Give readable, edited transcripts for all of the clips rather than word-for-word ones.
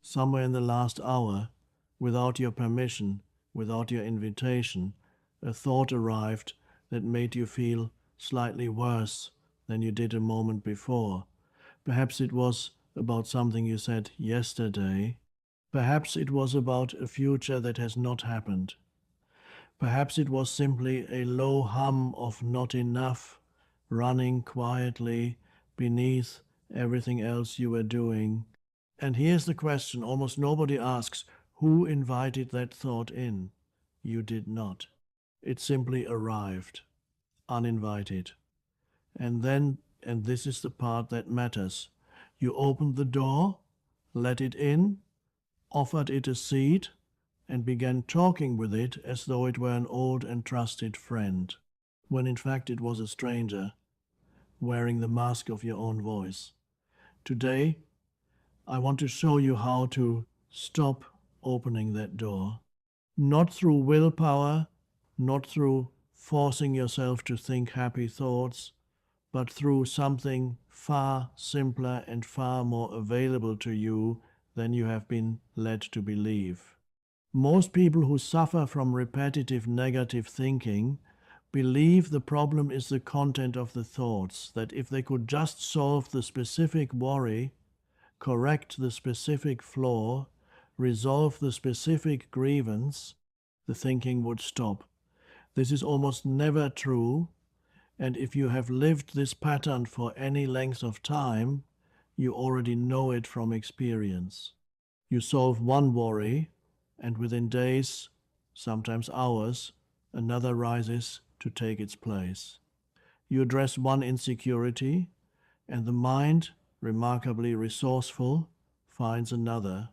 somewhere in the last hour, without your permission, without your invitation, a thought arrived that made you feel slightly worse than you did a moment before. Perhaps it was about something you said yesterday. Perhaps it was about a future that has not happened. Perhaps it was simply a low hum of not enough running quietly beneath everything else you were doing. And here's the question almost nobody asks: who invited that thought in? You did not. It simply arrived, uninvited. And this is the part that matters, you opened the door, let it in, offered it a seat, and began talking with it as though it were an old and trusted friend, when in fact it was a stranger, wearing the mask of your own voice. Today, I want to show you how to stop opening that door, not through willpower, not through forcing yourself to think happy thoughts, but through something far simpler and far more available to you than you have been led to believe. Most people who suffer from repetitive negative thinking believe the problem is the content of the thoughts, that if they could just solve the specific worry, correct the specific flaw, resolve the specific grievance, the thinking would stop. This is almost never true, and if you have lived this pattern for any length of time, you already know it from experience. You solve one worry, and within days, sometimes hours, another rises to take its place. You address one insecurity, and the mind, remarkably resourceful, finds another.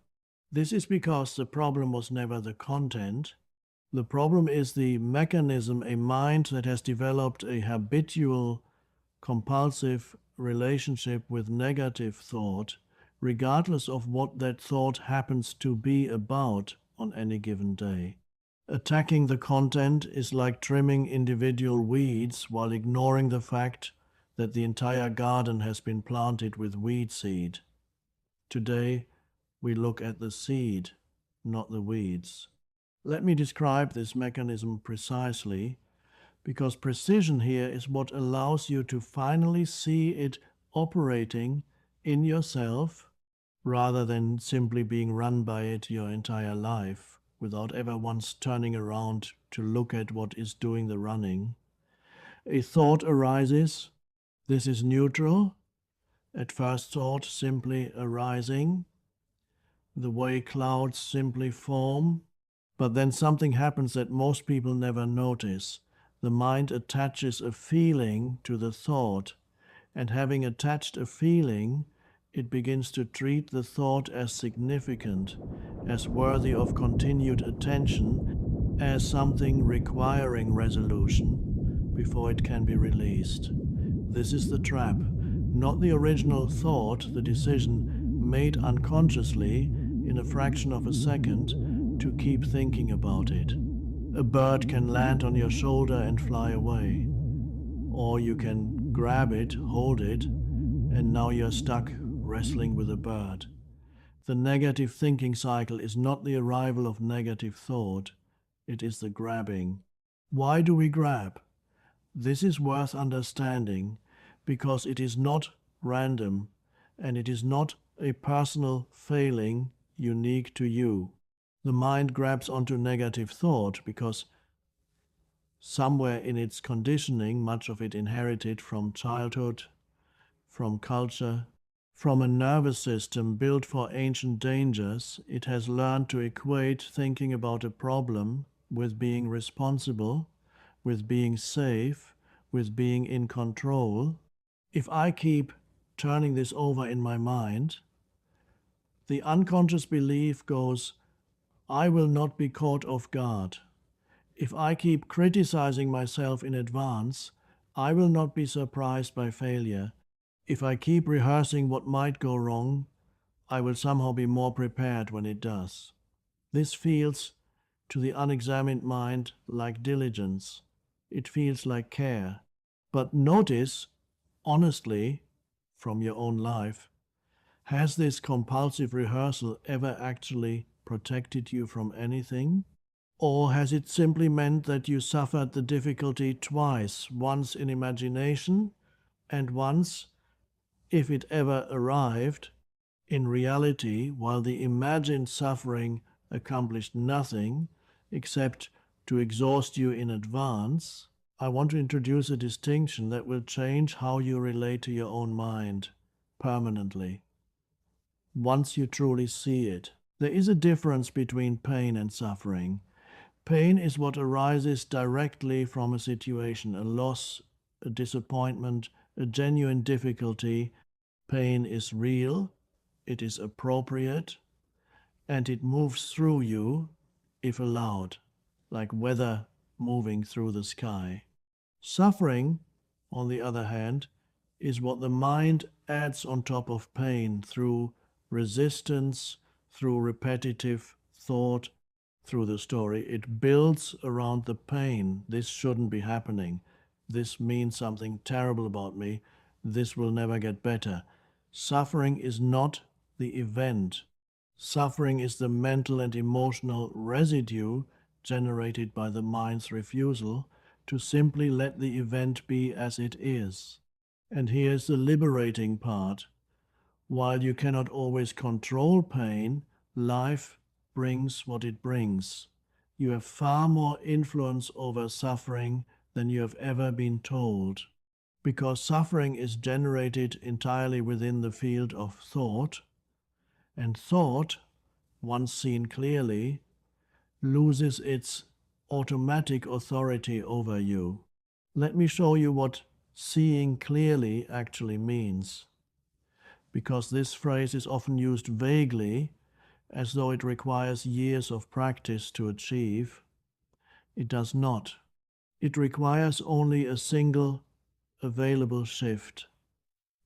This is because the problem was never the content. The problem is the mechanism, a mind that has developed a habitual, compulsive relationship with negative thought, regardless of what that thought happens to be about on any given day. Attacking the content is like trimming individual weeds while ignoring the fact that the entire garden has been planted with weed seed. Today, we look at the seed, not the weeds. Let me describe this mechanism precisely, because precision here is what allows you to finally see it operating in yourself, rather than simply being run by it your entire life, without ever once turning around to look at what is doing the running. A thought arises. This is neutral. At first thought, simply arising, the way clouds simply form. But then something happens that most people never notice. The mind attaches a feeling to the thought, and having attached a feeling, it begins to treat the thought as significant, as worthy of continued attention, as something requiring resolution before it can be released. This is the trap, not the original thought, the decision made unconsciously in a fraction of a second to keep thinking about it. A bird can land on your shoulder and fly away, or you can grab it, hold it, and now you're stuck wrestling with a bird. The negative thinking cycle is not the arrival of negative thought, it is the grabbing. Why do we grab? This is worth understanding because it is not random and it is not a personal failing unique to you. The mind grabs onto negative thought because somewhere in its conditioning, much of it inherited from childhood, from culture, from a nervous system built for ancient dangers, it has learned to equate thinking about a problem with being responsible, with being safe, with being in control. If I keep turning this over in my mind, the unconscious belief goes, I will not be caught off guard. If I keep criticizing myself in advance, I will not be surprised by failure. If I keep rehearsing what might go wrong, I will somehow be more prepared when it does. This feels, to the unexamined mind, like diligence. It feels like care. But notice, honestly, from your own life, Has this compulsive rehearsal ever actually protected you from anything? Or has it simply meant that you suffered the difficulty twice, once in imagination and once, if it ever arrived, in reality, while the imagined suffering accomplished nothing except to exhaust you in advance? I want to introduce a distinction that will change how you relate to your own mind permanently, once you truly see it. There is a difference between pain and suffering. Pain is what arises directly from a situation, a loss, a disappointment, a genuine difficulty. Pain is real, it is appropriate, and it moves through you if allowed, like weather moving through the sky. Suffering, on the other hand, is what the mind adds on top of pain through resistance, through repetitive thought, through the story. It builds around the pain. This shouldn't be happening. This means something terrible about me. This will never get better. Suffering is not the event. Suffering is the mental and emotional residue generated by the mind's refusal to simply let the event be as it is. And here's the liberating part. While you cannot always control pain, life brings what it brings. You have far more influence over suffering than you have ever been told, because suffering is generated entirely within the field of thought, and thought, once seen clearly, loses its automatic authority over you. Let me show you what seeing clearly actually means, because this phrase is often used vaguely, as though it requires years of practice to achieve. It does not. It requires only a single available shift,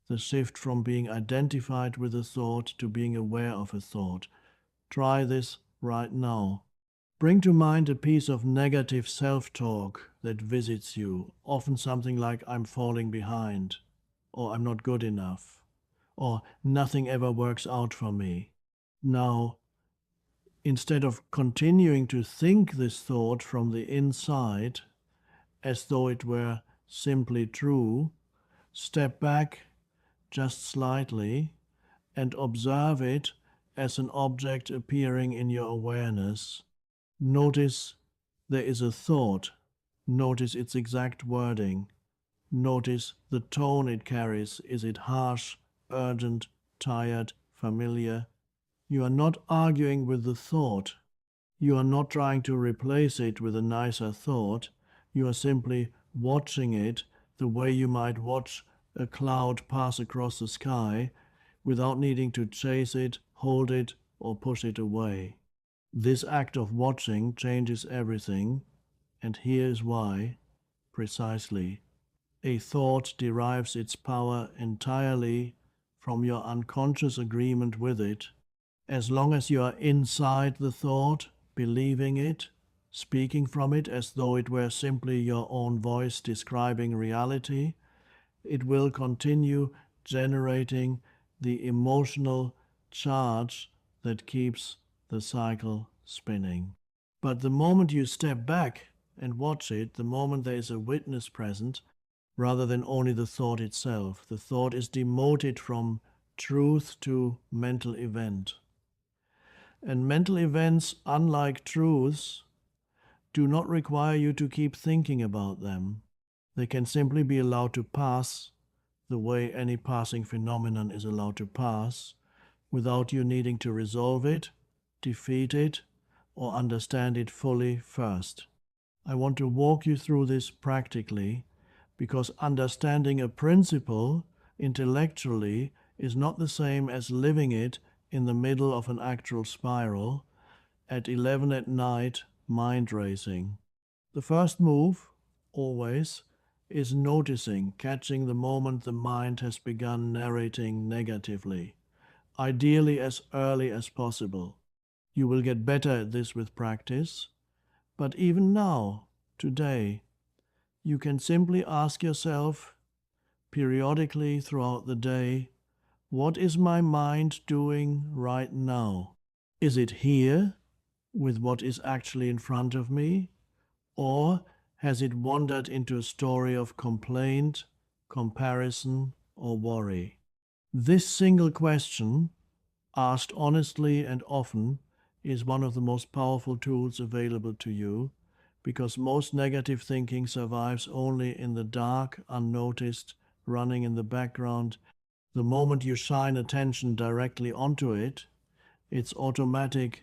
the shift from being identified with a thought to being aware of a thought. Try this right now. Bring to mind a piece of negative self-talk that visits you, often something like "I'm falling behind," or "I'm not good enough," or "nothing ever works out for me." Now, instead of continuing to think this thought from the inside, as though it were simply true, step back just slightly and observe it as an object appearing in your awareness. Notice there is a thought. Notice its exact wording. Notice the tone it carries. Is it harsh, urgent, tired, familiar? You are not arguing with the thought. You are not trying to replace it with a nicer thought. You are simply watching it the way you might watch a cloud pass across the sky without needing to chase it, hold it, or push it away. This act of watching changes everything, and here's why, precisely. A thought derives its power entirely from your unconscious agreement with it. As long as you are inside the thought, believing it, speaking from it as though it were simply your own voice describing reality, it will continue generating the emotional charge that keeps the cycle spinning. But the moment you step back and watch it, the moment there is a witness present, rather than only the thought itself, the thought is demoted from truth to mental event. And mental events, unlike truths, do not require you to keep thinking about them. They can simply be allowed to pass the way any passing phenomenon is allowed to pass, without you needing to resolve it, defeat it, or understand it fully first. I want to walk you through this practically, because understanding a principle intellectually is not the same as living it in the middle of an actual spiral, at 11 at night, mind racing. The first move, always, is noticing, catching the moment the mind has begun narrating negatively, ideally as early as possible. You will get better at this with practice, but even now, today, you can simply ask yourself periodically throughout the day, What is my mind doing right now? Is it here with what is actually in front of me? Or has it wandered into a story of complaint, comparison, or worry? This single question, asked honestly and often, is one of the most powerful tools available to you, because most negative thinking survives only in the dark, unnoticed, running in the background. The moment you shine attention directly onto it, its automatic,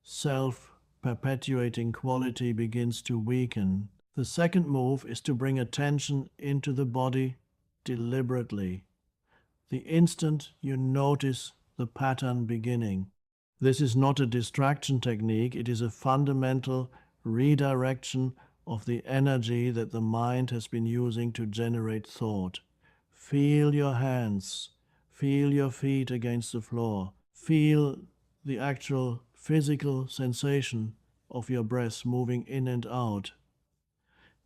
self-perpetuating quality begins to weaken. The second move is to bring attention into the body deliberately, the instant you notice the pattern beginning. This is not a distraction technique, it is a fundamental redirection of the energy that the mind has been using to generate thought. Feel your hands, feel your feet against the floor, feel the actual physical sensation of your breath moving in and out.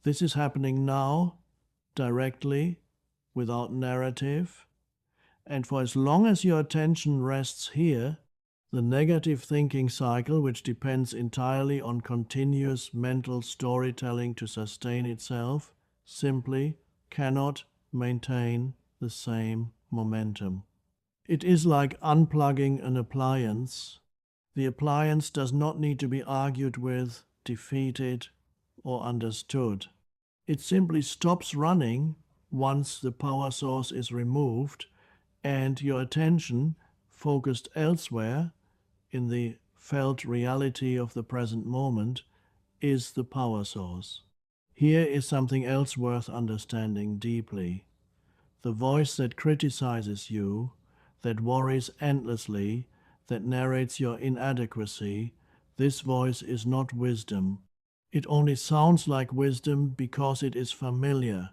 This is happening now, directly, without narrative. And for as long as your attention rests here, the negative thinking cycle, which depends entirely on continuous mental storytelling to sustain itself, simply cannot maintain the same momentum. It is like unplugging an appliance. The appliance does not need to be argued with, defeated, or understood. It simply stops running once the power source is removed and your attention, focused elsewhere in the felt reality of the present moment, is the power source. Here is something else worth understanding deeply. The voice that criticizes you, that worries endlessly, that narrates your inadequacy, this voice is not wisdom. It only sounds like wisdom because it is familiar,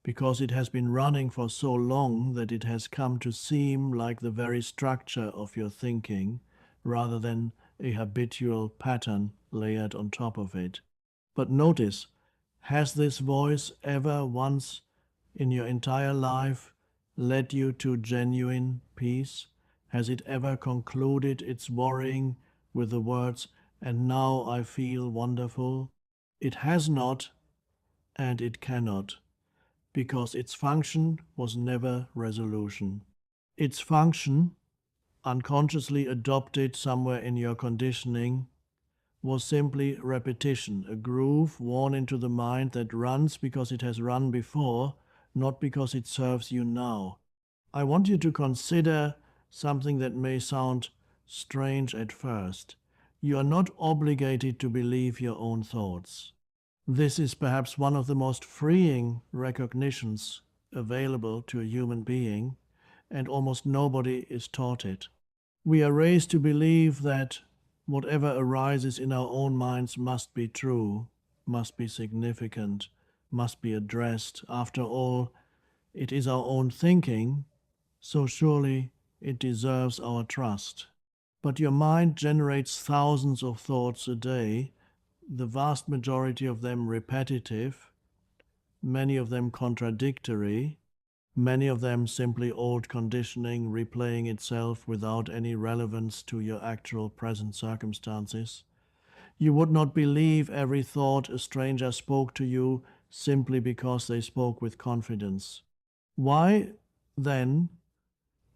because it has been running for so long that it has come to seem like the very structure of your thinking, rather than a habitual pattern layered on top of it. But notice, has this voice ever once in your entire life led you to genuine peace? Has it ever concluded its worrying with the words, "And now I feel wonderful"? It has not, and it cannot, because its function was never resolution. Its function, unconsciously adopted somewhere in your conditioning, was simply repetition, a groove worn into the mind that runs because it has run before, not because it serves you now. I want you to consider something that may sound strange at first. You are not obligated to believe your own thoughts. This is perhaps one of the most freeing recognitions available to a human being, and almost nobody is taught it. We are raised to believe that whatever arises in our own minds must be true, must be significant, must be addressed. After all, it is our own thinking, so surely it deserves our trust. But your mind generates thousands of thoughts a day, the vast majority of them repetitive, many of them contradictory, many of them simply old conditioning replaying itself without any relevance to your actual present circumstances. You would not believe every thought a stranger spoke to you simply because they spoke with confidence. Why, then,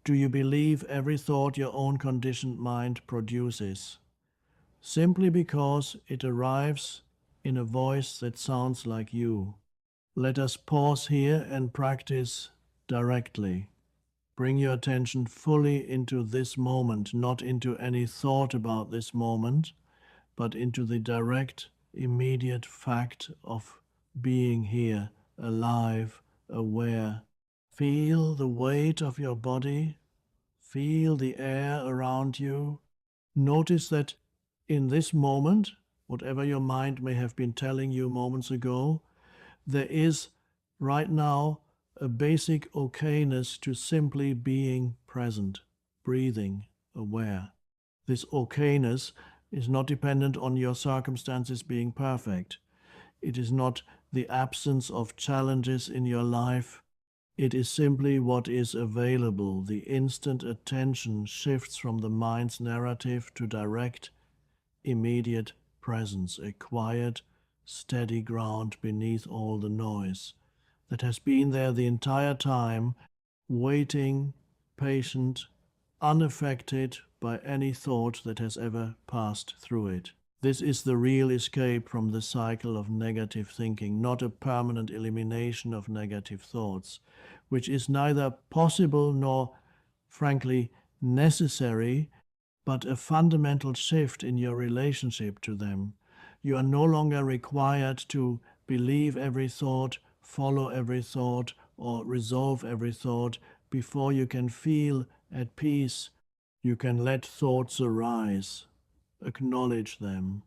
do you believe every thought your own conditioned mind produces? Simply because it arrives in a voice that sounds like you. Let us pause here and practice directly. Bring your attention fully into this moment, not into any thought about this moment, but into the direct, immediate fact of being here, alive, aware. Feel the weight of your body. Feel the air around you. Notice that in this moment, whatever your mind may have been telling you moments ago, there is right now a basic okayness to simply being present, breathing, aware. This okayness is not dependent on your circumstances being perfect. It is not the absence of challenges in your life. It is simply what is available. The instant attention shifts from the mind's narrative to direct, immediate presence, a quiet, steady ground beneath all the noise that has been there the entire time, waiting, patient, unaffected by any thought that has ever passed through it. This is the real escape from the cycle of negative thinking, not a permanent elimination of negative thoughts, which is neither possible nor, frankly, necessary, but a fundamental shift in your relationship to them. You are no longer required to believe every thought, follow every thought, or resolve every thought before you can feel at peace. You can let thoughts arise, acknowledge them,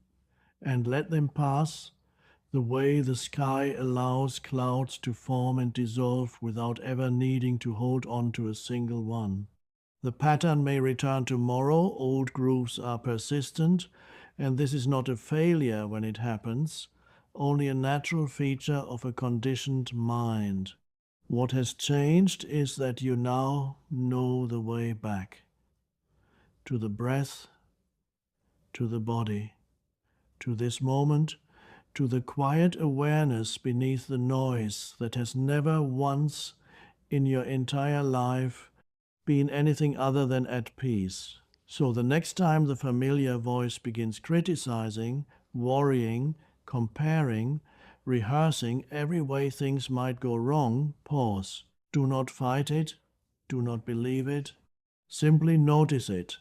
and let them pass the way the sky allows clouds to form and dissolve without ever needing to hold on to a single one. The pattern may return tomorrow, old grooves are persistent, and this is not a failure when it happens, only a natural feature of a conditioned mind. What has changed is that you now know the way back to the breath, to the body, to this moment, to the quiet awareness beneath the noise that has never once in your entire life been anything other than at peace. So the next time the familiar voice begins criticizing, worrying, comparing, rehearsing every way things might go wrong, pause. Do not fight it. Do not believe it. Simply notice it,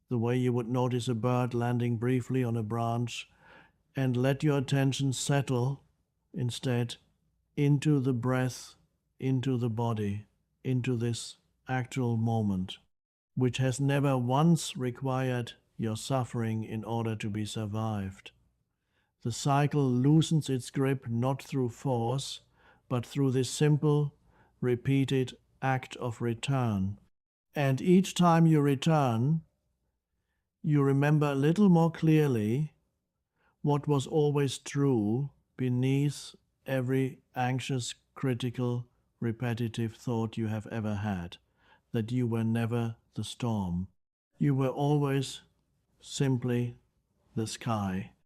the way you would notice a bird landing briefly on a branch, and let your attention settle instead into the breath, into the body, into this actual moment, which has never once required your suffering in order to be survived. The cycle loosens its grip not through force, but through this simple, repeated act of return. And each time you return, you remember a little more clearly what was always true beneath every anxious, critical, repetitive thought you have ever had, that you were never the storm. You were always simply the sky.